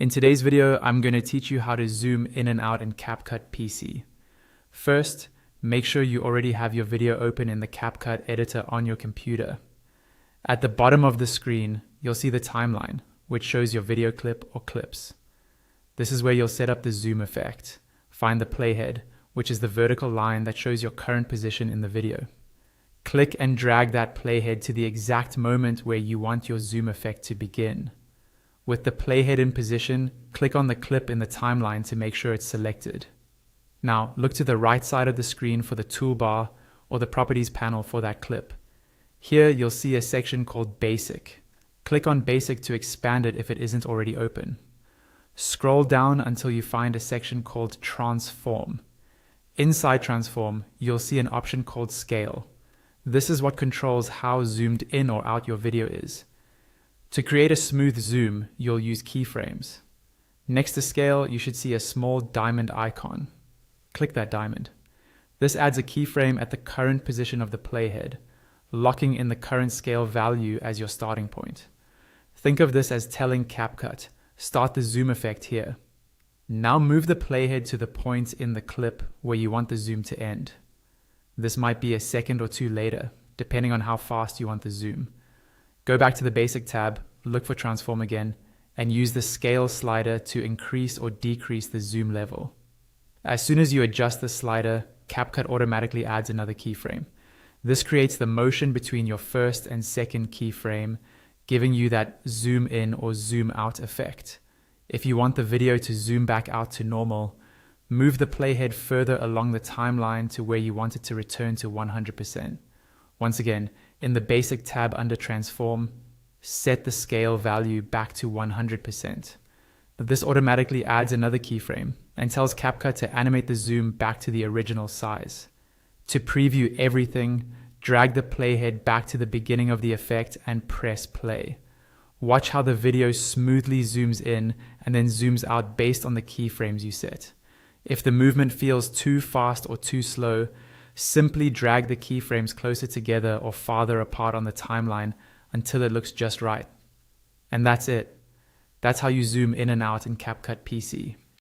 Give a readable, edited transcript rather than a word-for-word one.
In today's video, I'm going to teach you how to zoom in and out in CapCut PC. First, make sure you already have your video open in the CapCut editor on your computer. At the bottom of the screen, you'll see the timeline, which shows your video clip or clips. This is where you'll set up the zoom effect. Find the playhead, which is the vertical line that shows your current position in the video. Click and drag that playhead to the exact moment where you want your zoom effect to begin. With the playhead in position, click on the clip in the timeline to make sure it's selected. Now, look to the right side of the screen for the toolbar or the properties panel for that clip. Here, you'll see a section called Basic. Click on Basic to expand it if it isn't already open. Scroll down until you find a section called Transform. Inside Transform, you'll see an option called Scale. This is what controls how zoomed in or out your video is. To create a smooth zoom, you'll use keyframes. Next to Scale, you should see a small diamond icon. Click that diamond. This adds a keyframe at the current position of the playhead, locking in the current scale value as your starting point. Think of this as telling CapCut, start the zoom effect here. Now move the playhead to the point in the clip where you want the zoom to end. This might be a second or two later, depending on how fast you want the zoom. Go back to the Basic tab, look for Transform again, and use the Scale slider to increase or decrease the zoom level. As soon as you adjust the slider, CapCut automatically adds another keyframe. This creates the motion between your first and second keyframe, giving you that zoom in or zoom out effect. If you want the video to zoom back out to normal, move the playhead further along the timeline to where you want it to return to 100%. Once again, in the Basic tab under Transform, set the scale value back to 100%. This automatically adds another keyframe and tells CapCut to animate the zoom back to the original size. To preview everything, drag the playhead back to the beginning of the effect and press play. Watch how the video smoothly zooms in and then zooms out based on the keyframes you set. If the movement feels too fast or too slow, simply drag the keyframes closer together or farther apart on the timeline until it looks just right. And that's it. That's how you zoom in and out in CapCut PC.